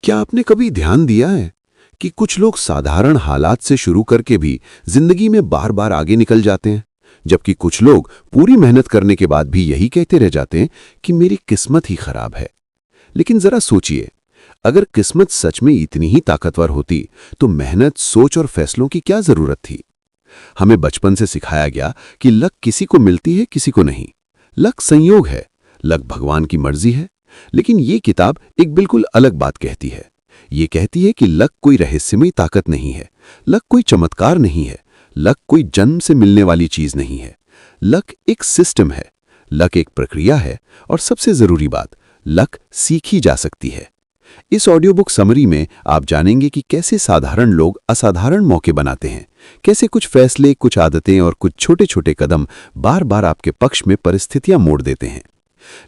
क्या आपने कभी ध्यान दिया है कि कुछ लोग साधारण हालात से शुरू करके भी जिंदगी में बार बार आगे निकल जाते हैं, जबकि कुछ लोग पूरी मेहनत करने के बाद भी यही कहते रह जाते हैं कि मेरी किस्मत ही खराब है। लेकिन जरा सोचिए, अगर किस्मत सच में इतनी ही ताकतवर होती तो मेहनत, सोच और फैसलों की क्या जरूरत थी। हमें बचपन से सिखाया गया कि लक किसी को मिलती है, किसी को नहीं। लक संयोग है, लक भगवान की मर्जी है। लेकिन ये किताब एक बिल्कुल अलग बात कहती है। ये कहती है कि लक कोई रहस्यमयी ताकत नहीं है, लक कोई चमत्कार नहीं है, लक कोई जन्म से मिलने वाली चीज नहीं है। लक एक सिस्टम है, लक एक प्रक्रिया है, और सबसे जरूरी बात, लक सीखी जा सकती है। इस ऑडियो बुक समरी में आप जानेंगे कि कैसे साधारण लोग असाधारण मौके बनाते हैं, कैसे कुछ फैसले, कुछ आदतें और कुछ छोटे छोटे कदम बार बार आपके पक्ष में परिस्थितियां मोड़ देते हैं।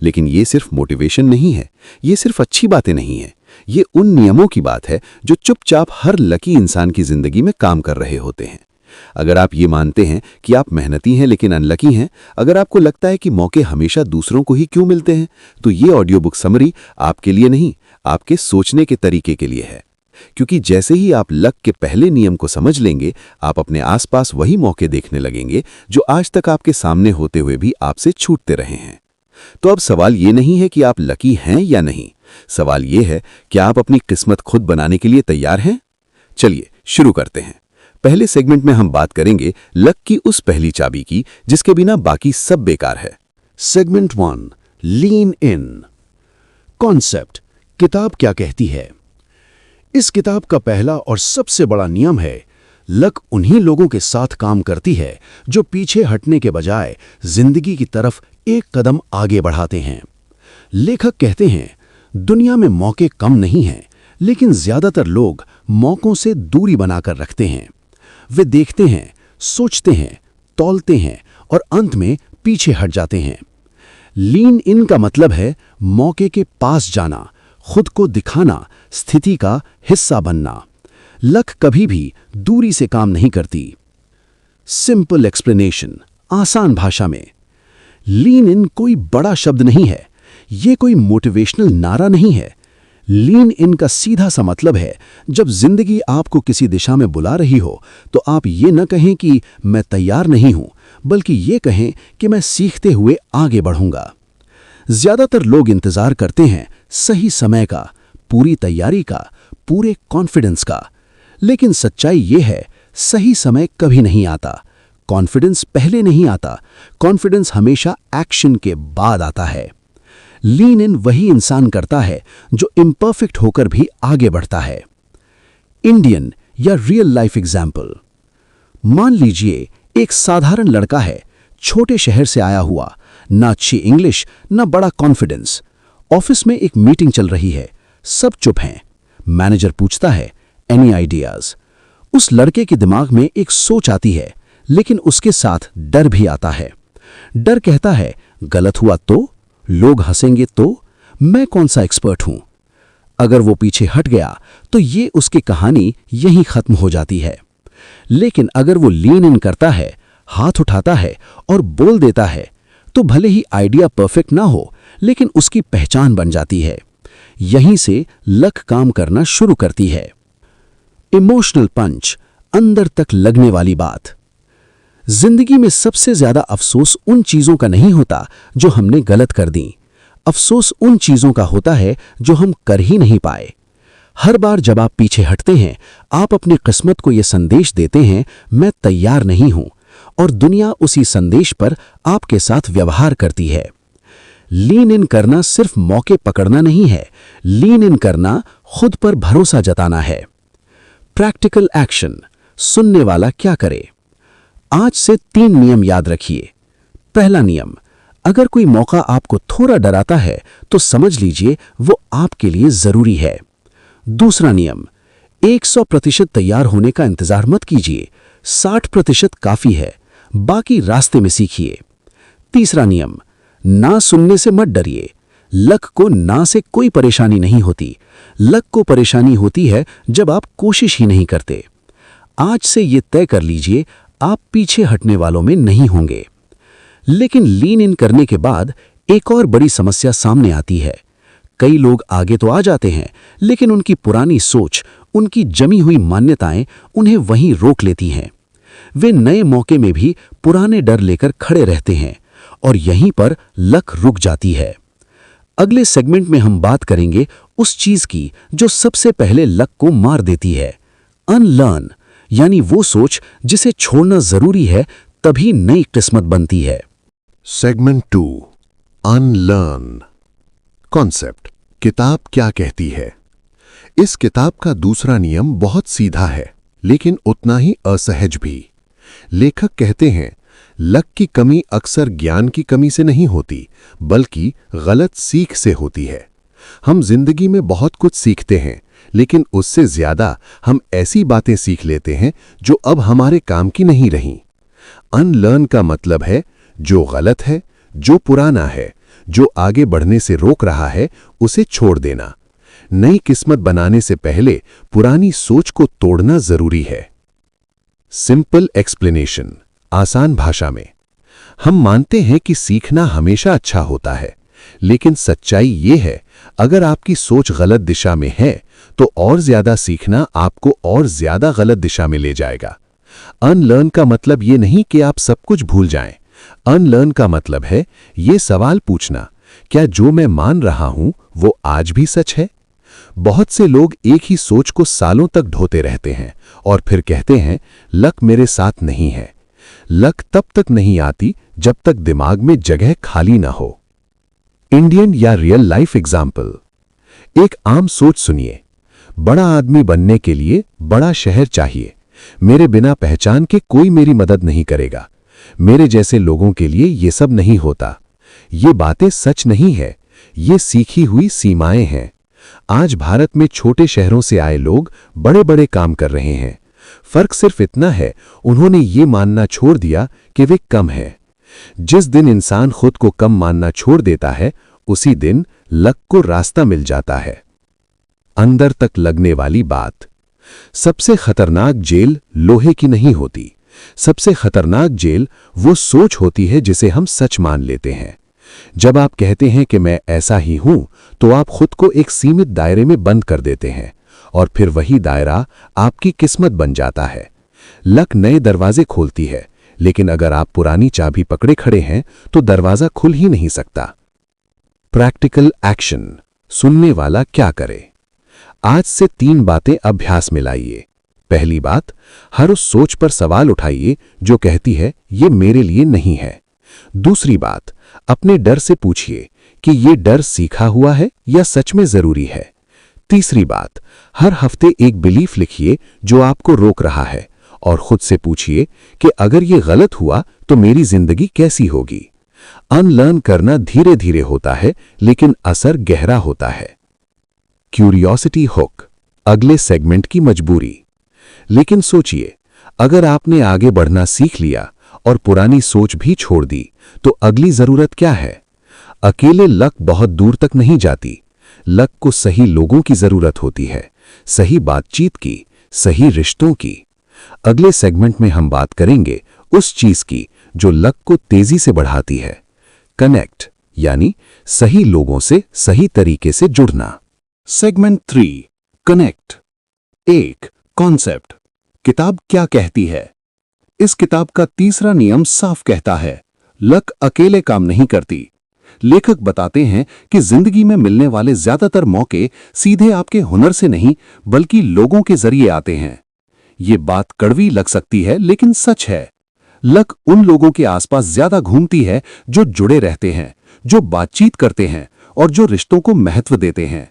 लेकिन ये सिर्फ मोटिवेशन नहीं है, ये सिर्फ अच्छी बातें नहीं है, ये उन नियमों की बात है जो चुपचाप हर लकी इंसान की जिंदगी में काम कर रहे होते हैं। अगर आप ये मानते हैं कि आप मेहनती हैं लेकिन अनलकी हैं, अगर आपको लगता है कि मौके हमेशा दूसरों को ही क्यों मिलते हैं, तो ये ऑडियो बुक समरी आपके लिए नहीं, आपके सोचने के तरीके के लिए है। क्योंकि जैसे ही आप लक के पहले नियम को समझ लेंगे, आप अपने आसपास वही मौके देखने लगेंगे जो आज तक आपके सामने होते हुए भी आपसे छूटते रहे हैं। तो अब सवाल ये नहीं है कि आप लकी हैं या नहीं, सवाल ये है कि आप अपनी किस्मत खुद बनाने के लिए तैयार हैं। चलिए शुरू करते हैं। पहले सेगमेंट में हम बात करेंगे लक की उस पहली चाबी की जिसके बिना बाकी सब बेकार है। सेगमेंट 1, लीन इन। कॉन्सेप्ट, किताब क्या कहती है। इस किताब का पहला और सबसे बड़ा नियम है, लक उन्हीं लोगों के साथ काम करती है जो पीछे हटने के बजाय जिंदगी की तरफ एक कदम आगे बढ़ाते हैं। लेखक कहते हैं, दुनिया में मौके कम नहीं हैं, लेकिन ज्यादातर लोग मौकों से दूरी बनाकर रखते हैं। वे देखते हैं, सोचते हैं, तौलते हैं और अंत में पीछे हट जाते हैं। लीन इन का मतलब है मौके के पास जाना, खुद को दिखाना, स्थिति का हिस्सा बनना। लक कभी भी दूरी से काम नहीं करती। सिंपल एक्सप्लेनेशन, आसान भाषा में, लीन इन कोई बड़ा शब्द नहीं है, ये कोई मोटिवेशनल नारा नहीं है। लीन इन का सीधा सा मतलब है, जब जिंदगी आपको किसी दिशा में बुला रही हो तो आप ये न कहें कि मैं तैयार नहीं हूं, बल्कि ये कहें कि मैं सीखते हुए आगे बढ़ूंगा। ज्यादातर लोग इंतजार करते हैं सही समय का, पूरी तैयारी का, पूरे कॉन्फिडेंस का। लेकिन सच्चाई ये है, सही समय कभी नहीं आता, कॉन्फिडेंस पहले नहीं आता, कॉन्फिडेंस हमेशा एक्शन के बाद आता है। लीन इन वही इंसान करता है जो इम्परफेक्ट होकर भी आगे बढ़ता है। इंडियन या रियल लाइफ एग्जाम्पल, मान लीजिए एक साधारण लड़का है, छोटे शहर से आया हुआ, ना अच्छी इंग्लिश ना बड़ा कॉन्फिडेंस। ऑफिस में एक मीटिंग चल रही है, सब चुप हैं। मैनेजर पूछता है, एनी आइडियाज। उस लड़के के दिमाग में एक सोच आती है, लेकिन उसके साथ डर भी आता है। डर कहता है, गलत हुआ तो, लोग हंसेंगे तो, मैं कौन सा एक्सपर्ट हूं। अगर वो पीछे हट गया तो ये उसकी कहानी यहीं खत्म हो जाती है। लेकिन अगर वो लीन इन करता है, हाथ उठाता है और बोल देता है, तो भले ही आइडिया परफेक्ट ना हो, लेकिन उसकी पहचान बन जाती है। यहीं से लक काम करना शुरू करती है। इमोशनल पंच, अंदर तक लगने वाली बात। जिंदगी में सबसे ज्यादा अफसोस उन चीजों का नहीं होता जो हमने गलत कर दी, अफसोस उन चीजों का होता है जो हम कर ही नहीं पाए। हर बार जब आप पीछे हटते हैं, आप अपनी किस्मत को यह संदेश देते हैं, मैं तैयार नहीं हूं, और दुनिया उसी संदेश पर आपके साथ व्यवहार करती है। लीन इन करना सिर्फ मौके पकड़ना नहीं है, लीन इन करना खुद पर भरोसा जताना है। प्रैक्टिकल एक्शन, सुनने वाला क्या करे। आज से 3 नियम याद रखिए। पहला नियम, अगर कोई मौका आपको थोड़ा डराता है तो समझ लीजिए वो आपके लिए जरूरी है। दूसरा नियम, 100% तैयार होने का इंतजार मत कीजिए, 60% काफी है, बाकी रास्ते में सीखिए। तीसरा नियम, ना सुनने से मत डरिए। लक को ना से कोई परेशानी नहीं होती, लक को परेशानी होती है जब आप कोशिश ही नहीं करते। आज से ये तय कर लीजिए, आप पीछे हटने वालों में नहीं होंगे। लेकिन लीन इन करने के बाद एक और बड़ी समस्या सामने आती है, कई लोग आगे तो आ जाते हैं, लेकिन उनकी पुरानी सोच, उनकी जमी हुई मान्यताएं उन्हें वहीं रोक लेती हैं। वे नए मौके में भी पुराने डर लेकर खड़े रहते हैं और यहीं पर लक रुक जाती है। अगले सेगमेंट में हम बात करेंगे उस चीज की जो सबसे पहले लक को मार देती है, अनलर्न, यानी वो सोच जिसे छोड़ना जरूरी है, तभी नई किस्मत बनती है। Segment 2, unlearn. कॉन्सेप्ट, किताब क्या कहती है। इस किताब का दूसरा नियम बहुत सीधा है, लेकिन उतना ही असहज भी। लेखक कहते हैं, लक की कमी अक्सर ज्ञान की कमी से नहीं होती, बल्कि गलत सीख से होती है। हम जिंदगी में बहुत कुछ सीखते हैं, लेकिन उससे ज्यादा हम ऐसी बातें सीख लेते हैं जो अब हमारे काम की नहीं रहीं। अनलर्न का मतलब है जो गलत है, जो पुराना है, जो आगे बढ़ने से रोक रहा है, उसे छोड़ देना। नई किस्मत बनाने से पहले पुरानी सोच को तोड़ना जरूरी है। सिंपल एक्सप्लेनेशन, आसान भाषा में। हम मानते हैं कि सीखना हमेशा अच्छा होता है, लेकिन सच्चाई ये है, अगर आपकी सोच गलत दिशा में है तो और ज्यादा सीखना आपको और ज्यादा गलत दिशा में ले जाएगा। अनलर्न का मतलब ये नहीं कि आप सब कुछ भूल जाएं। अनलर्न का मतलब है ये सवाल पूछना, क्या जो मैं मान रहा हूं वो आज भी सच है। बहुत से लोग एक ही सोच को सालों तक ढोते रहते हैं और फिर कहते हैं लक मेरे साथ नहीं है। लक तब तक नहीं आती जब तक दिमाग में जगह खाली ना हो। इंडियन या रियल लाइफ एग्जाम्पल। एक आम सोच सुनिए, बड़ा आदमी बनने के लिए बड़ा शहर चाहिए। मेरे बिना पहचान के कोई मेरी मदद नहीं करेगा। मेरे जैसे लोगों के लिए ये सब नहीं होता। ये बातें सच नहीं है, ये सीखी हुई सीमाएं हैं। आज भारत में छोटे शहरों से आए लोग बड़े बड़े काम कर रहे हैं। फर्क सिर्फ इतना है, उन्होंने ये मानना छोड़ दिया कि वे कम हैं। जिस दिन इंसान खुद को कम मानना छोड़ देता है, उसी दिन लक को रास्ता मिल जाता है। अंदर तक लगने वाली बात। सबसे खतरनाक जेल लोहे की नहीं होती। सबसे खतरनाक जेल वो सोच होती है जिसे हम सच मान लेते हैं। जब आप कहते हैं कि मैं ऐसा ही हूं, तो आप खुद को एक सीमित दायरे में बंद कर देते हैं और फिर वही दायरा आपकी किस्मत बन जाता है। लक नए दरवाजे खोलती है, लेकिन अगर आप पुरानी चाबी पकड़े खड़े हैं तो दरवाजा खुल ही नहीं सकता। प्रैक्टिकल एक्शन, सुनने वाला क्या करे। आज से 3 बातें अभ्यास में लाइए। पहली बात, हर उस सोच पर सवाल उठाइए जो कहती है ये मेरे लिए नहीं है। दूसरी बात, अपने डर से पूछिए कि ये डर सीखा हुआ है या सच में जरूरी है। तीसरी बात, हर हफ्ते एक बिलीफ लिखिए जो आपको रोक रहा है और खुद से पूछिए कि अगर ये गलत हुआ तो मेरी जिंदगी कैसी होगी। अनलर्न करना धीरे धीरे होता है, लेकिन असर गहरा होता है। क्यूरियोसिटी हुक, अगले सेगमेंट की मजबूरी। लेकिन सोचिए, अगर आपने आगे बढ़ना सीख लिया और पुरानी सोच भी छोड़ दी, तो अगली जरूरत क्या है? अकेले लक बहुत दूर तक नहीं जाती। लक को सही लोगों की जरूरत होती है, सही बातचीत की, सही रिश्तों की। अगले सेगमेंट में हम बात करेंगे उस चीज की जो लक को तेजी से बढ़ाती है, कनेक्ट, यानी सही लोगों से सही तरीके से जुड़ना। Segment 3, connect. 1, कॉन्सेप्ट, किताब क्या कहती है। इस किताब का तीसरा नियम साफ कहता है, लक अकेले काम नहीं करती। लेखक बताते हैं कि जिंदगी में मिलने वाले ज्यादातर मौके सीधे आपके हुनर से नहीं, बल्कि लोगों के जरिए आते हैं। ये बात कड़वी लग सकती है, लेकिन सच है। लक उन लोगों के आसपास ज्यादा घूमती है जो जुड़े रहते हैं, जो बातचीत करते हैं और जो रिश्तों को महत्व देते हैं।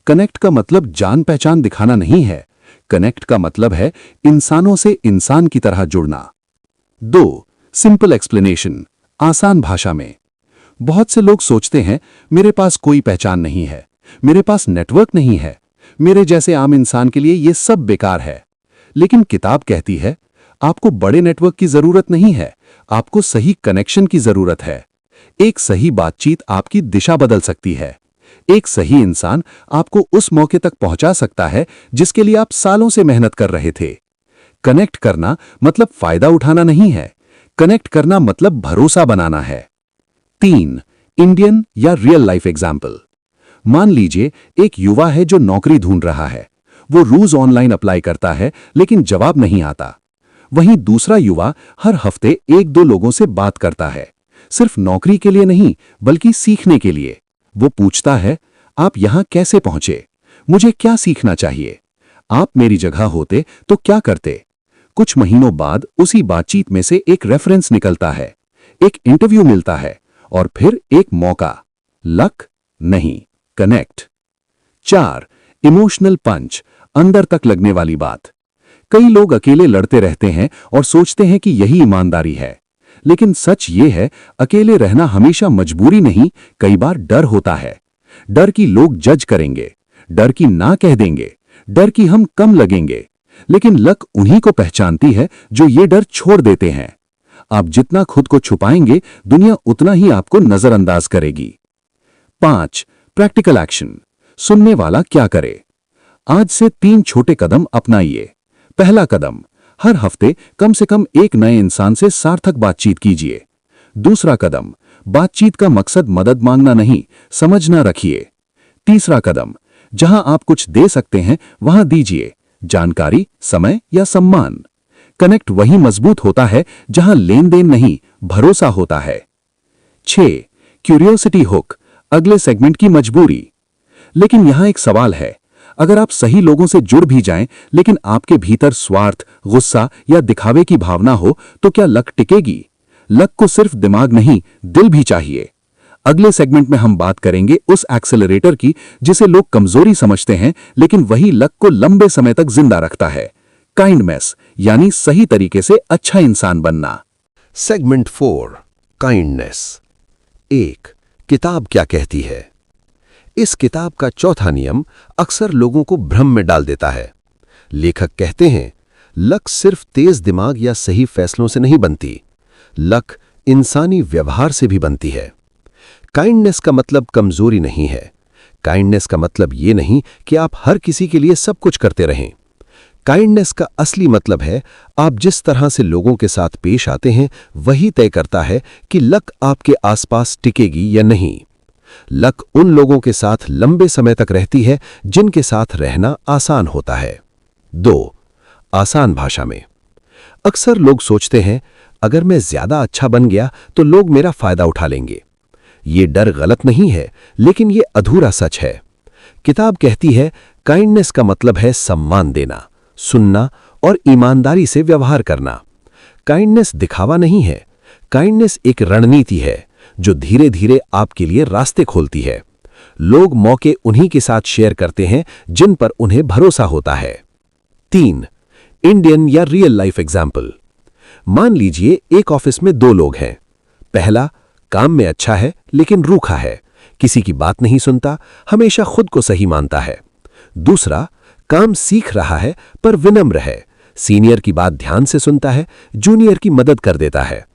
कनेक्ट का मतलब जान पहचान दिखाना नहीं है। कनेक्ट का मतलब है इंसानों से इंसान की तरह जुड़ना। 2, सिंपल एक्सप्लेनेशन, आसान भाषा में। बहुत से लोग सोचते हैं मेरे पास कोई पहचान नहीं है, मेरे पास नेटवर्क नहीं है, मेरे जैसे आम इंसान के लिए ये सब बेकार है। लेकिन किताब कहती है आपको बड़े नेटवर्क की जरूरत नहीं है, आपको सही कनेक्शन की जरूरत है। एक सही बातचीत आपकी दिशा बदल सकती है। एक सही इंसान आपको उस मौके तक पहुंचा सकता है जिसके लिए आप सालों से मेहनत कर रहे थे। कनेक्ट करना मतलब फायदा उठाना नहीं है, कनेक्ट करना मतलब भरोसा बनाना है। 3, इंडियन या रियल लाइफ एग्जाम्पल। मान लीजिए एक युवा है जो नौकरी ढूंढ रहा है। वो रोज ऑनलाइन अप्लाई करता है लेकिन जवाब नहीं आता। वहीं दूसरा युवा हर हफ्ते एक दो लोगों से बात करता है, सिर्फ नौकरी के लिए नहीं बल्कि सीखने के लिए। वो पूछता है, आप यहां कैसे पहुंचे? मुझे क्या सीखना चाहिए? आप मेरी जगह होते तो क्या करते? कुछ महीनों बाद उसी बातचीत में से एक रेफरेंस निकलता है, एक इंटरव्यू मिलता है और फिर एक मौका। लक नहीं, कनेक्ट। 4. इमोशनल पंच, अंदर तक लगने वाली बात। कई लोग अकेले लड़ते रहते हैं और सोचते हैं कि यही ईमानदारी है, लेकिन सच ये है अकेले रहना हमेशा मजबूरी नहीं, कई बार डर होता है। डर कि लोग जज करेंगे, डर कि ना कह देंगे, डर कि हम कम लगेंगे। लेकिन लक उन्हीं को पहचानती है जो ये डर छोड़ देते हैं। आप जितना खुद को छुपाएंगे दुनिया उतना ही आपको नजरअंदाज करेगी। 5. प्रैक्टिकल एक्शन, सुनने वाला क्या करे। आज से 3 छोटे कदम अपनाइए। पहला कदम, हर हफ्ते कम से कम एक नए इंसान से सार्थक बातचीत कीजिए। दूसरा कदम, बातचीत का मकसद मदद मांगना नहीं, समझना रखिए। तीसरा कदम, जहां आप कुछ दे सकते हैं वहां दीजिए, जानकारी, समय या सम्मान। कनेक्ट वही मजबूत होता है जहां लेन देन नहीं, भरोसा होता है। 6. क्यूरियोसिटी हुक, अगले सेगमेंट की मजबूरी। लेकिन यहां एक सवाल है, अगर आप सही लोगों से जुड़ भी जाएं लेकिन आपके भीतर स्वार्थ, गुस्सा या दिखावे की भावना हो तो क्या लक टिकेगी? लक को सिर्फ दिमाग नहीं, दिल भी चाहिए। अगले सेगमेंट में हम बात करेंगे उस एक्सेलरेटर की जिसे लोग कमजोरी समझते हैं लेकिन वही लक को लंबे समय तक जिंदा रखता है। काइंडनेस, यानी सही तरीके से अच्छा इंसान बनना। Segment 4, kindness. 1. किताब क्या कहती है। इस किताब का चौथा नियम अक्सर लोगों को भ्रम में डाल देता है। लेखक कहते हैं, लक सिर्फ तेज दिमाग या सही फैसलों से नहीं बनती, लक इंसानी व्यवहार से भी बनती है। काइंडनेस का मतलब कमजोरी नहीं है। काइंडनेस का मतलब ये नहीं कि आप हर किसी के लिए सब कुछ करते रहें। काइंडनेस का असली मतलब है आप जिस तरह से लोगों के साथ पेश आते हैं वही तय करता है कि लक आपके आसपास टिकेगी या नहीं। लक उन लोगों के साथ लंबे समय तक रहती है जिनके साथ रहना आसान होता है। 2. आसान भाषा में। अक्सर लोग सोचते हैं, अगर मैं ज्यादा अच्छा बन गया तो लोग मेरा फायदा उठा लेंगे। ये डर गलत नहीं है, लेकिन ये अधूरा सच है। किताब कहती है, काइंडनेस का मतलब है सम्मान देना, सुनना और ईमानदारी से व्यवहार करना। काइंडनेस दिखावा नहीं है, काइंडनेस एक रणनीति है जो धीरे धीरे आपके लिए रास्ते खोलती है। लोग मौके उन्हीं के साथ शेयर करते हैं जिन पर उन्हें भरोसा होता है। 3. इंडियन या रियल लाइफ एग्जाम्पल। मान लीजिए एक ऑफिस में 2 लोग हैं। पहला काम में अच्छा है लेकिन रूखा है, किसी की बात नहीं सुनता, हमेशा खुद को सही मानता है। दूसरा काम सीख रहा है पर विनम्र है, सीनियर की बात ध्यान से सुनता है, जूनियर की मदद कर देता है।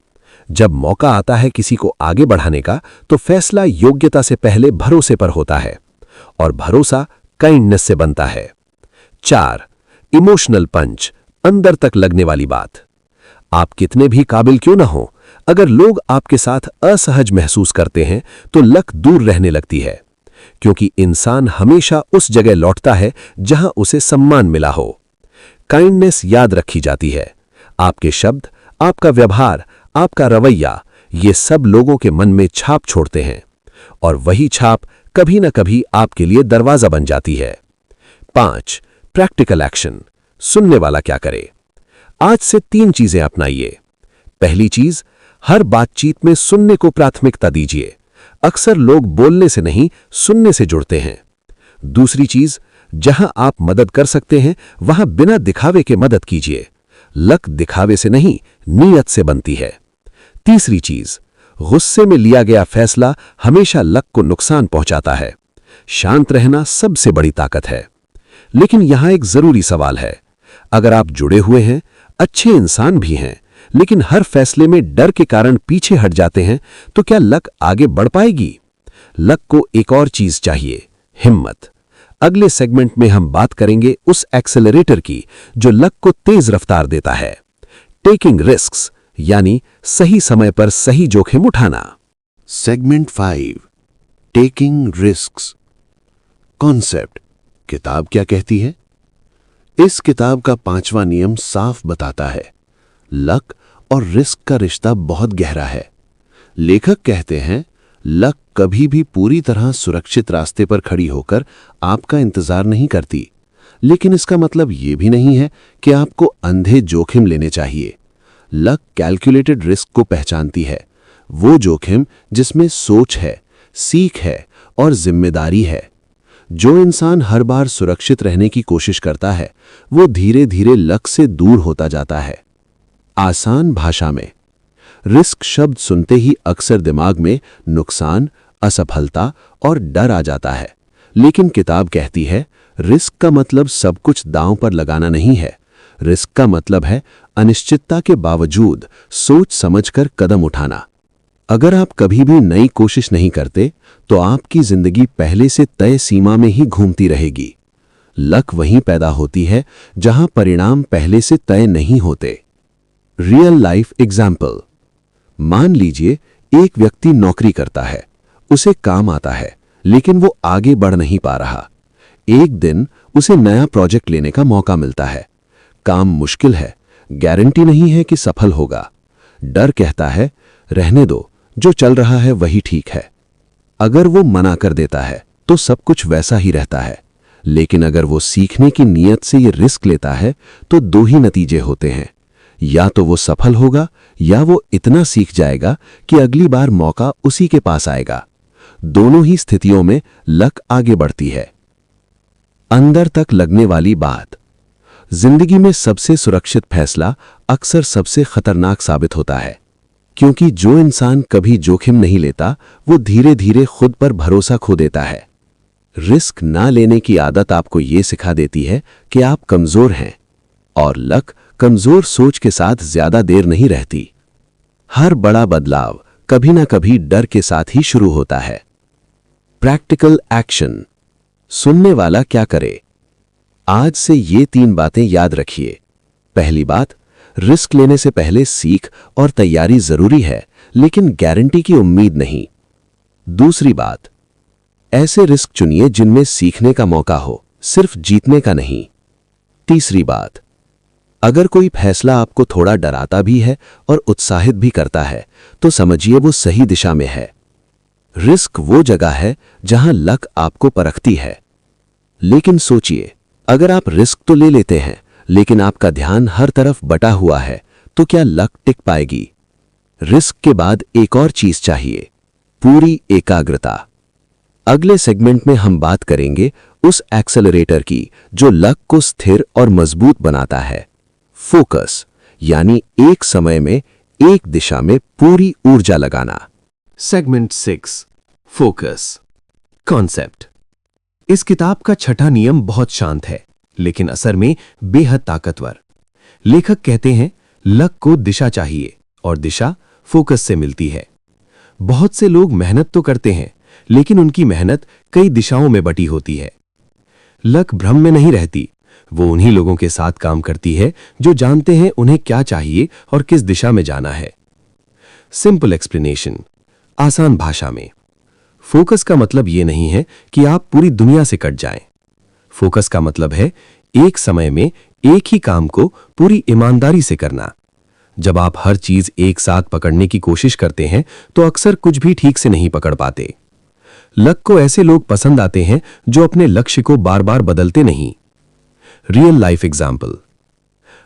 जब मौका आता है किसी को आगे बढ़ाने का तो फैसला योग्यता से पहले भरोसे पर होता है और भरोसा काइंडनेस से बनता है। 4. इमोशनल पंच, अंदर तक लगने वाली बात। आप कितने भी काबिल क्यों ना हो, अगर लोग आपके साथ असहज महसूस करते हैं तो लक दूर रहने लगती है, क्योंकि इंसान हमेशा उस जगह लौटता है जहां उसे सम्मान मिला हो। काइंडनेस याद रखी जाती है। आपके शब्द, आपका व्यवहार, आपका रवैया, ये सब लोगों के मन में छाप छोड़ते हैं और वही छाप कभी न कभी आपके लिए दरवाजा बन जाती है। 5. प्रैक्टिकल एक्शन, सुनने वाला क्या करे। आज से 3 चीजें अपनाइए। पहली चीज, हर बातचीत में सुनने को प्राथमिकता दीजिए। अक्सर लोग बोलने से नहीं, सुनने से जुड़ते हैं। दूसरी चीज, जहां आप मदद कर सकते हैं वहां बिना दिखावे के मदद कीजिए। लक दिखावे से नहीं, नीयत से बनती है। तीसरी चीज, गुस्से में लिया गया फैसला हमेशा लक को नुकसान पहुंचाता है। शांत रहना सबसे बड़ी ताकत है। लेकिन यहां एक जरूरी सवाल है, अगर आप जुड़े हुए हैं, अच्छे इंसान भी हैं, लेकिन हर फैसले में डर के कारण पीछे हट जाते हैं, तो क्या लक आगे बढ़ पाएगी? लक को एक और चीज चाहिए, हिम्मत। अगले सेगमेंट में हम बात करेंगे उस एक्सेलरेटर की जो लक को तेज रफ्तार देता है, टेकिंग रिस्क्स, यानी सही समय पर सही जोखिम उठाना। Segment 5, taking risks. कॉन्सेप्ट किताब क्या कहती है? इस किताब का 5वां नियम साफ बताता है, लक और रिस्क का रिश्ता बहुत गहरा है। लेखक कहते हैं, लक कभी भी पूरी तरह सुरक्षित रास्ते पर खड़ी होकर आपका इंतजार नहीं करती, लेकिन इसका मतलब ये भी नहीं है कि आपको अंधे जोखिम लेने चाहिए। लक कैलकुलेटेड रिस्क को पहचानती है, वो जोखिम जिसमें सोच है, सीख है और जिम्मेदारी है। जो इंसान हर बार सुरक्षित रहने की कोशिश करता है, वो धीरे धीरे लक से दूर होता जाता है। आसान भाषा में, रिस्क शब्द सुनते ही अक्सर दिमाग में नुकसान, असफलता और डर आ जाता है, लेकिन किताब कहती है, रिस्क का मतलब सब कुछ दांव पर लगाना नहीं है। रिस्क का मतलब है अनिश्चितता के बावजूद सोच समझकर कदम उठाना। अगर आप कभी भी नई कोशिश नहीं करते, तो आपकी जिंदगी पहले से तय सीमा में ही घूमती रहेगी। लक वहीं पैदा होती है जहां परिणाम पहले से तय नहीं होते। Real life example. मान लीजिए एक व्यक्ति नौकरी करता है, उसे काम आता है, लेकिन वो आगे बढ़ नहीं पा रहा। एक दिन उसे नया प्रोजेक्ट लेने का मौका मिलता है। काम मुश्किल है, गारंटी नहीं है कि सफल होगा। डर कहता है, रहने दो, जो चल रहा है वही ठीक है। अगर वो मना कर देता है तो सब कुछ वैसा ही रहता है। लेकिन अगर वो सीखने की नीयत से ये रिस्क लेता है तो दो ही नतीजे होते हैं, या तो वो सफल होगा या वो इतना सीख जाएगा कि अगली बार मौका उसी के पास आएगा। दोनों ही स्थितियों में लक आगे बढ़ती है। अंदर तक लगने वाली बात। जिंदगी में सबसे सुरक्षित फैसला अक्सर सबसे खतरनाक साबित होता है, क्योंकि जो इंसान कभी जोखिम नहीं लेता, वो धीरे धीरे खुद पर भरोसा खो देता है। रिस्क ना लेने की आदत आपको ये सिखा देती है कि आप कमजोर हैं, और लक कमजोर सोच के साथ ज्यादा देर नहीं रहती। हर बड़ा बदलाव कभी ना कभी डर के साथ ही शुरू होता है। Practical action. सुनने वाला क्या करे? आज से ये 3 बातें याद रखिए। पहली बात, रिस्क लेने से पहले सीख और तैयारी जरूरी है, लेकिन गारंटी की उम्मीद नहीं। दूसरी बात, ऐसे रिस्क चुनिए जिनमें सीखने का मौका हो, सिर्फ जीतने का नहीं। तीसरी बात, अगर कोई फैसला आपको थोड़ा डराता भी है और उत्साहित भी करता है, तो समझिए वो सही दिशा में है। रिस्क वो जगह है जहां लक आपको परखती है। लेकिन सोचिए, अगर आप रिस्क तो ले लेते हैं, लेकिन आपका ध्यान हर तरफ बटा हुआ है, तो क्या लक टिक पाएगी? रिस्क के बाद एक और चीज चाहिए, पूरी एकाग्रता। अगले सेगमेंट में हम बात करेंगे उस एक्सेलरेटर की जो लक को स्थिर और मजबूत बनाता है। फोकस, यानी एक समय में एक दिशा में पूरी ऊर्जा लगाना। Segment 6, focus. कॉन्सेप्ट। इस किताब का छठा नियम बहुत शांत है, लेकिन असर में बेहद ताकतवर। लेखक कहते हैं, लक को दिशा चाहिए और दिशा फोकस से मिलती है। बहुत से लोग मेहनत तो करते हैं, लेकिन उनकी मेहनत कई दिशाओं में बटी होती है। लक भ्रम में नहीं रहती, वो उन्हीं लोगों के साथ काम करती है जो जानते हैं उन्हें क्या चाहिए और किस दिशा में जाना है। सिंपल एक्सप्लेनेशन, आसान भाषा में। फोकस का मतलब यह नहीं है कि आप पूरी दुनिया से कट जाएं। फोकस का मतलब है एक समय में एक ही काम को पूरी ईमानदारी से करना। जब आप हर चीज एक साथ पकड़ने की कोशिश करते हैं, तो अक्सर कुछ भी ठीक से नहीं पकड़ पाते। लक को ऐसे लोग पसंद आते हैं जो अपने लक्ष्य को बार बार बदलते नहीं। Real life example.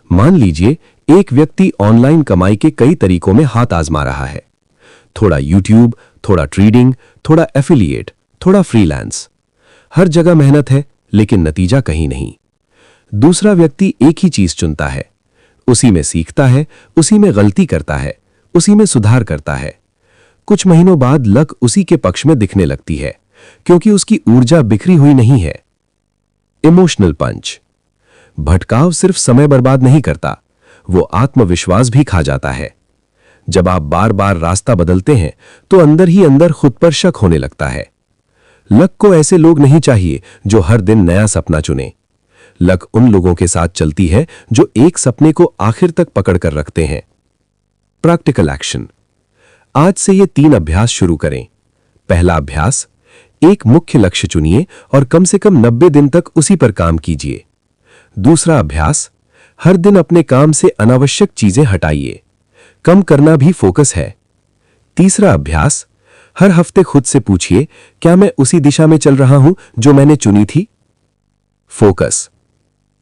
मान लीजिए एक व्यक्ति ऑनलाइन कमाई के कई तरीकों में हाथ आजमा रहा है। थोड़ा यूट्यूब, थोड़ा ट्रेडिंग, थोड़ा एफिलिएट, थोड़ा फ्रीलांस। हर जगह मेहनत है, लेकिन नतीजा कहीं नहीं। दूसरा व्यक्ति एक ही चीज चुनता है, उसी में सीखता है, उसी में गलती करता है, उसी में सुधार करता है। कुछ महीनों बाद लक उसी के पक्ष में दिखने लगती है, क्योंकि उसकी ऊर्जा बिखरी हुई नहीं है। इमोशनल पंच। भटकाव सिर्फ समय बर्बाद नहीं करता, वो आत्मविश्वास भी खा जाता है। जब आप बार बार रास्ता बदलते हैं, तो अंदर ही अंदर खुद पर शक होने लगता है। लक को ऐसे लोग नहीं चाहिए जो हर दिन नया सपना चुने। लक उन लोगों के साथ चलती है जो एक सपने को आखिर तक पकड़ कर रखते हैं। Practical action. आज से ये 3 अभ्यास शुरू करें। पहला अभ्यास, एक मुख्य लक्ष्य चुनिए और कम से कम 90 दिन तक उसी पर काम कीजिए। दूसरा अभ्यास, हर दिन अपने काम से अनावश्यक चीजें हटाइए। कम करना भी फोकस है। तीसरा अभ्यास, हर हफ्ते खुद से पूछिए, क्या मैं उसी दिशा में चल रहा हूं जो मैंने चुनी थी? फोकस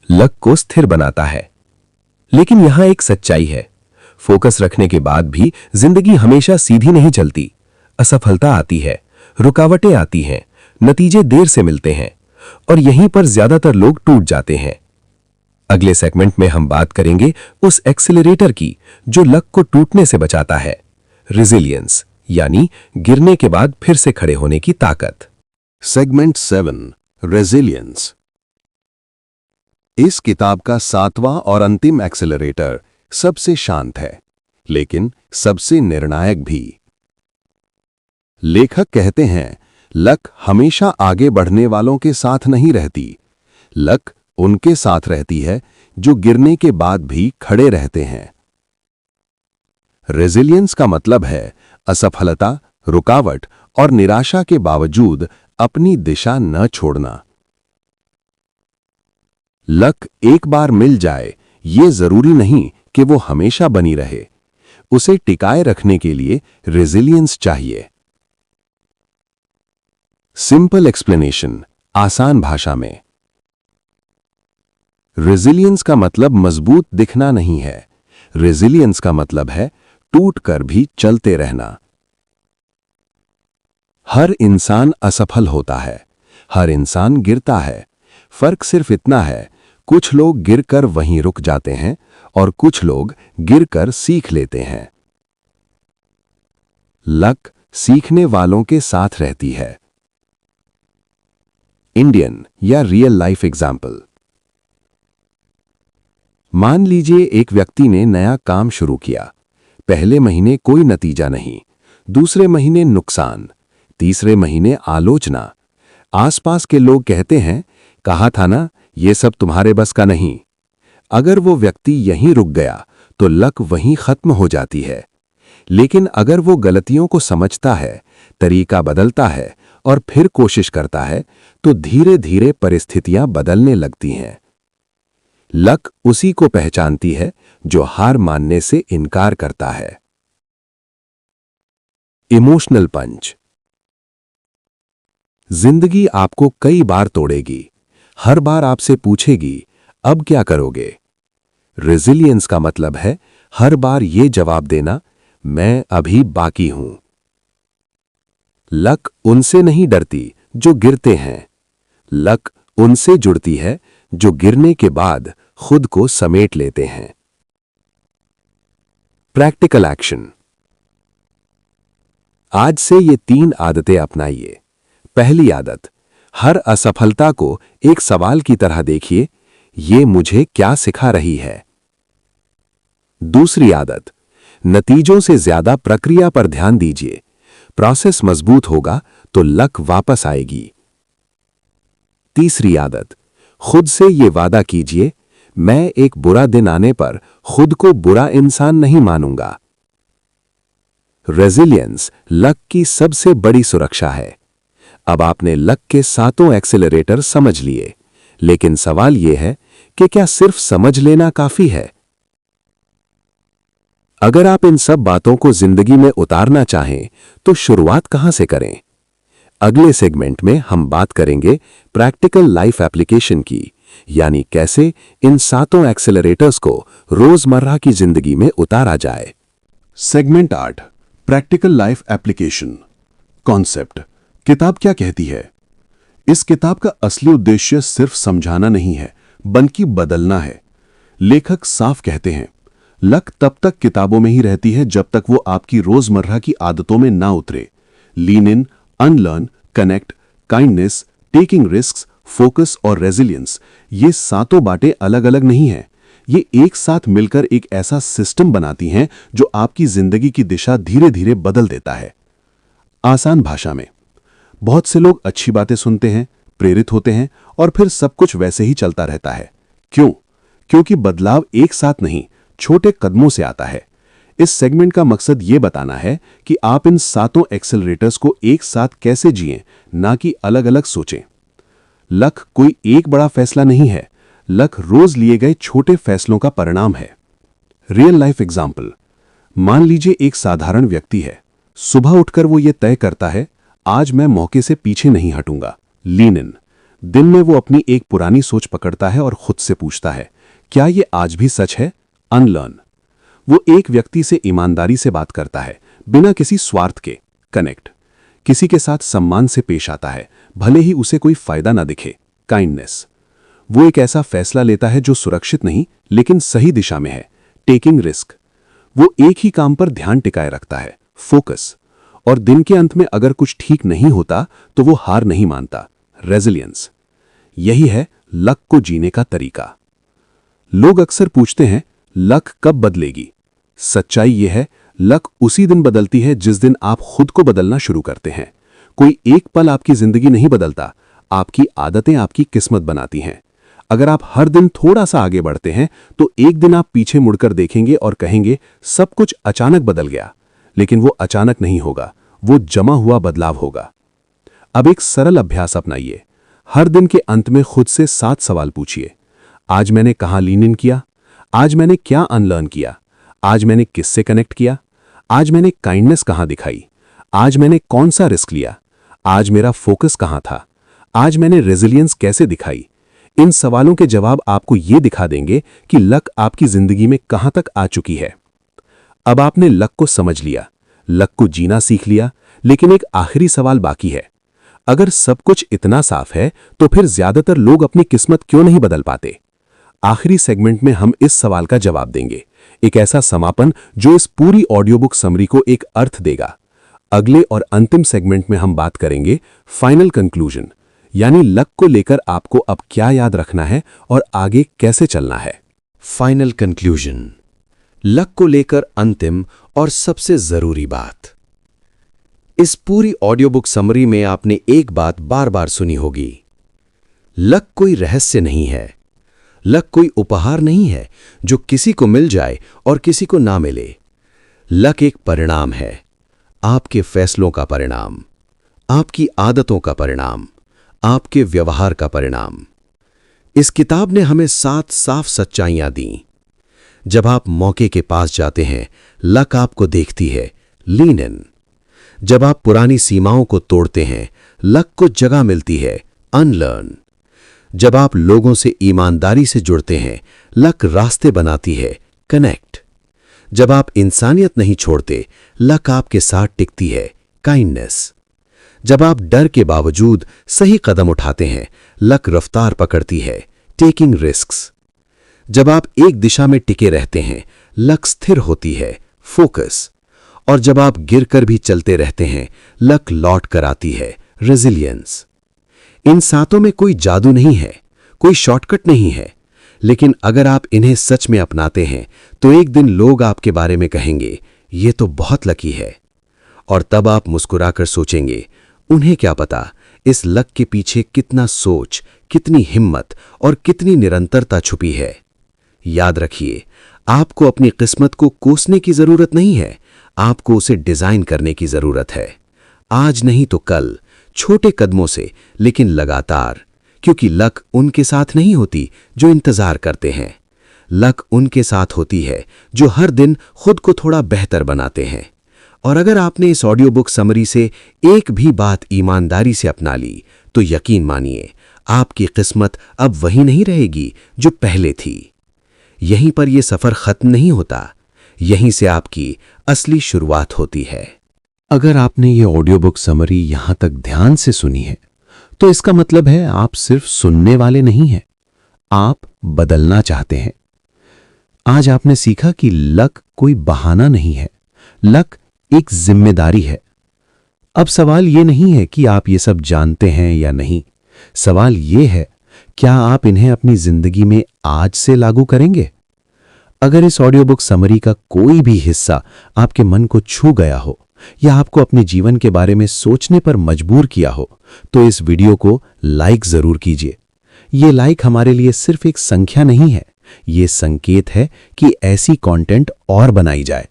लक्ष्य को स्थिर बनाता है। लेकिन यहां एक सच्चाई है, फोकस रखने के बाद भी जिंदगी हमेशा सीधी नहीं चलती। असफलता आती है, रुकावटें आती हैं, नतीजे देर से मिलते हैं और यहीं पर ज्यादातर लोग टूट जाते हैं। अगले सेगमेंट में हम बात करेंगे उस एक्सेलरेटर की जो लक को टूटने से बचाता है, रेजिलियंस, यानी गिरने के बाद फिर से खड़े होने की ताकत। Segment 7, resilience. इस किताब का 7वां और अंतिम एक्सेलरेटर सबसे शांत है, लेकिन सबसे निर्णायक भी। लेखक कहते हैं, लक हमेशा आगे बढ़ने वालों के साथ नहीं रहती, लक उनके साथ रहती है जो गिरने के बाद भी खड़े रहते हैं। रेजिलियंस का मतलब है असफलता, रुकावट और निराशा के बावजूद अपनी दिशा न छोड़ना। लक एक बार मिल जाए, ये जरूरी नहीं कि वो हमेशा बनी रहे। उसे टिकाए रखने के लिए रेजिलियंस चाहिए। सिंपल एक्सप्लेनेशन, आसान भाषा में। रेजिलियंस का मतलब मजबूत दिखना नहीं है। रेजिलियंस का मतलब है टूट कर भी चलते रहना। हर इंसान असफल होता है, हर इंसान गिरता है। फर्क सिर्फ इतना है, कुछ लोग गिरकर वहीं रुक जाते हैं और कुछ लोग गिरकर सीख लेते हैं। लक सीखने वालों के साथ रहती है। इंडियन या रियल लाइफ एग्जाम्पल। मान लीजिए एक व्यक्ति ने नया काम शुरू किया। पहले महीने कोई नतीजा नहीं, दूसरे महीने नुकसान, तीसरे महीने आलोचना। आसपास के लोग कहते हैं, कहा था ना, ये सब तुम्हारे बस का नहीं। अगर वो व्यक्ति यहीं रुक गया तो लक वहीं खत्म हो जाती है। लेकिन अगर वो गलतियों को समझता है, तरीका बदलता है और फिर कोशिश करता है, तो धीरे धीरे परिस्थितियां बदलने लगती हैं। लक उसी को पहचानती है जो हार मानने से इनकार करता है। इमोशनल पंच। जिंदगी आपको कई बार तोड़ेगी, हर बार आपसे पूछेगी, अब क्या करोगे? रेजिलियंस का मतलब है हर बार ये जवाब देना, मैं अभी बाकी हूं। लक उनसे नहीं डरती जो गिरते हैं, लक उनसे जुड़ती है जो गिरने के बाद खुद को समेट लेते हैं। Practical action. आज से ये 3 आदतें अपनाइए। पहली आदत, हर असफलता को एक सवाल की तरह देखिए, ये मुझे क्या सिखा रही है। दूसरी आदत, नतीजों से ज्यादा प्रक्रिया पर ध्यान दीजिए। प्रोसेस मजबूत होगा तो लक वापस आएगी। तीसरी आदत, खुद से ये वादा कीजिए, मैं एक बुरा दिन आने पर खुद को बुरा इंसान नहीं मानूंगा। रेजिलियंस लक की सबसे बड़ी सुरक्षा है। अब आपने लक के 7 एक्सेलरेटर समझ लिए, लेकिन सवाल यह है कि क्या सिर्फ समझ लेना काफी है? अगर आप इन सब बातों को जिंदगी में उतारना चाहें, तो शुरुआत कहां से करें? अगले सेगमेंट में हम बात करेंगे प्रैक्टिकल लाइफ एप्लीकेशन की, यानी कैसे इन 7 एक्सेलरेटर्स को रोजमर्रा की जिंदगी में उतारा जाए। Segment 8, practical life application. Concept, किताब क्या कहती है? इस किताब का असली उद्देश्य सिर्फ समझाना नहीं है, बल्कि बदलना है। लेखक साफ कहते हैं, लक तब तक किताबों में ही रहती है जब तक वो आपकी रोजमर्रा की आदतों में ना उतरे। Lean in, unlearn, connect, kindness, taking risks, focus और रेजिलियंस, ये 7 बातें अलग अलग नहीं हैं। ये एक साथ मिलकर एक ऐसा सिस्टम बनाती हैं जो आपकी जिंदगी की दिशा धीरे धीरे बदल देता है। आसान भाषा में, बहुत से लोग अच्छी बातें सुनते हैं, प्रेरित होते हैं और फिर सब कुछ वैसे ही चलता रहता है। क्यों? क्योंकि बदलाव एक साथ नहीं, छोटे कदमों से आता है। इस सेगमेंट का मकसद ये बताना है कि आप इन सातों एक्सेलरेटर्स को एक साथ कैसे जिएं, ना कि अलग अलग सोचें। लक कोई एक बड़ा फैसला नहीं है, लक रोज लिए गए छोटे फैसलों का परिणाम है। रियल लाइफ एग्जाम्पल, मान लीजिए एक साधारण व्यक्ति है। सुबह उठकर वो ये तय करता है, आज मैं मौके से पीछे नहीं हटूंगा, लीन इन। दिन में वो अपनी एक पुरानी सोच पकड़ता है और खुद से पूछता है, क्या ये आज भी सच है, अनलर्न। वो एक व्यक्ति से ईमानदारी से बात करता है, बिना किसी स्वार्थ के, कनेक्ट। किसी के साथ सम्मान से पेश आता है, भले ही उसे कोई फायदा ना दिखे, काइंडनेस। वो एक ऐसा फैसला लेता है जो सुरक्षित नहीं लेकिन सही दिशा में है, टेकिंग रिस्क। वो एक ही काम पर ध्यान टिकाए रखता है, फोकस। और दिन के अंत में अगर कुछ ठीक नहीं होता तो वो हार नहीं मानता, रेजिलियंस। यही है लक को जीने का तरीका। लोग अक्सर पूछते हैं, लक कब बदलेगी? सच्चाई यह है, लक उसी दिन बदलती है जिस दिन आप खुद को बदलना शुरू करते हैं। कोई एक पल आपकी जिंदगी नहीं बदलता, आपकी आदतें आपकी किस्मत बनाती हैं। अगर आप हर दिन थोड़ा सा आगे बढ़ते हैं तो एक दिन आप पीछे मुड़कर देखेंगे और कहेंगे, सब कुछ अचानक बदल गया। लेकिन वो अचानक नहीं होगा, वो जमा हुआ बदलाव होगा। अब एक सरल अभ्यास अपनाइए। हर दिन के अंत में खुद से 7 सवाल पूछिए। आज मैंने कहां लीन इन किया? आज मैंने क्या अनलर्न किया? आज मैंने किससे कनेक्ट किया? आज मैंने काइंडनेस कहां दिखाई? आज मैंने कौन सा रिस्क लिया? आज मेरा फोकस कहां था? आज मैंने रेजिलियंस कैसे दिखाई? इन सवालों के जवाब आपको ये दिखा देंगे कि लक आपकी जिंदगी में कहां तक आ चुकी है। अब आपने लक को समझ लिया, लक को जीना सीख लिया, लेकिन एक आखिरी सवाल बाकी है। अगर सब कुछ इतना साफ है तो फिर ज्यादातर लोग अपनी किस्मत क्यों नहीं बदल पाते? आखिरी सेगमेंट में हम इस सवाल का जवाब देंगे, एक ऐसा समापन जो इस पूरी ऑडियो बुक समरी को एक अर्थ देगा। अगले और अंतिम सेगमेंट में हम बात करेंगे फाइनल कंक्लूजन, यानी लक को लेकर आपको अब क्या याद रखना है और आगे कैसे चलना है। फाइनल कंक्लूजन, लक को लेकर अंतिम और सबसे जरूरी बात। इस पूरी ऑडियो बुक समरी में आपने एक बात बार बार सुनी होगी, लक कोई रहस्य नहीं है, लक कोई उपहार नहीं है जो किसी को मिल जाए और किसी को ना मिले। लक एक परिणाम है, आपके फैसलों का परिणाम, आपकी आदतों का परिणाम, आपके व्यवहार का परिणाम। इस किताब ने हमें 7 साफ सच्चाइयां दी। जब आप मौके के पास जाते हैं, लक आपको देखती है, लीन इन। जब आप पुरानी सीमाओं को तोड़ते हैं, लक को जगह मिलती है, अनलर्न। जब आप लोगों से ईमानदारी से जुड़ते हैं, लक रास्ते बनाती है, कनेक्ट। जब आप इंसानियत नहीं छोड़ते, लक आपके साथ टिकती है, काइंडनेस। जब आप डर के बावजूद सही कदम उठाते हैं, लक रफ्तार पकड़ती है, टेकिंग रिस्क्स। जब आप एक दिशा में टिके रहते हैं, लक स्थिर होती है, फोकस। और जब आप गिरकर भी चलते रहते हैं, लक लौट कर आती है, रेजिलियंस। इन सातों में कोई जादू नहीं है, कोई शॉर्टकट नहीं है, लेकिन अगर आप इन्हें सच में अपनाते हैं तो एक दिन लोग आपके बारे में कहेंगे, ये तो बहुत लकी है। और तब आप मुस्कुराकर सोचेंगे, उन्हें क्या पता इस लक के पीछे कितना सोच, कितनी हिम्मत और कितनी निरंतरता छुपी है। याद रखिए, आपको अपनी किस्मत को कोसने की जरूरत नहीं है, आपको उसे डिजाइन करने की जरूरत है। आज नहीं तो कल, छोटे कदमों से लेकिन लगातार, क्योंकि लक उनके साथ नहीं होती जो इंतजार करते हैं। लक उनके साथ होती है जो हर दिन खुद को थोड़ा बेहतर बनाते हैं। और अगर आपने इस ऑडियो बुक समरी से एक भी बात ईमानदारी से अपना ली तो यकीन मानिए, आपकी किस्मत अब वही नहीं रहेगी जो पहले थी। यहीं पर यह सफर खत्म नहीं होता, यहीं से आपकी असली शुरुआत होती है। अगर आपने ये ऑडियो बुक समरी यहां तक ध्यान से सुनी है तो इसका मतलब है आप सिर्फ सुनने वाले नहीं हैं, आप बदलना चाहते हैं। आज आपने सीखा कि लक कोई बहाना नहीं है, लक एक जिम्मेदारी है। अब सवाल ये नहीं है कि आप ये सब जानते हैं या नहीं, सवाल ये है, क्या आप इन्हें अपनी जिंदगी में आज से लागू करेंगे? अगर इस ऑडियो बुक समरी का कोई भी हिस्सा आपके मन को छू गया हो या आपको अपने जीवन के बारे में सोचने पर मजबूर किया हो तो इस वीडियो को लाइक जरूर कीजिए। ये लाइक हमारे लिए सिर्फ एक संख्या नहीं है, ये संकेत है कि ऐसी कंटेंट और बनाई जाए।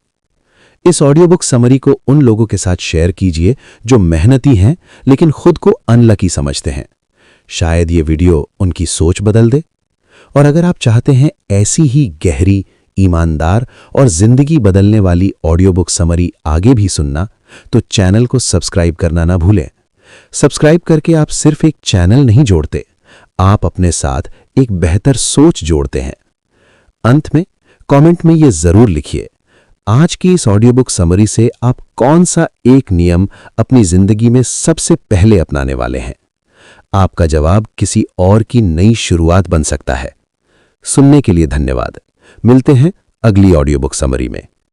इस ऑडियो बुक समरी को उन लोगों के साथ शेयर कीजिए जो मेहनती हैं लेकिन खुद को अनलकी समझते हैं। शायद ये वीडियो उनकी सोच बदल दे। और अगर आप चाहते हैं ऐसी ही गहरी, ईमानदार और जिंदगी बदलने वाली ऑडियो बुक समरी आगे भी सुनना, तो चैनल को सब्सक्राइब करना ना भूलें। सब्सक्राइब करके आप सिर्फ एक चैनल नहीं जोड़ते, आप अपने साथ एक बेहतर सोच जोड़ते हैं। अंत में कमेंट में ये जरूर लिखिए, आज की इस ऑडियो बुक समरी से आप कौन सा एक नियम अपनी जिंदगी में सबसे पहले अपनाने वाले हैं। आपका जवाब किसी और की नई शुरुआत बन सकता है। सुनने के लिए धन्यवाद। मिलते हैं अगली ऑडियो बुक समरी में।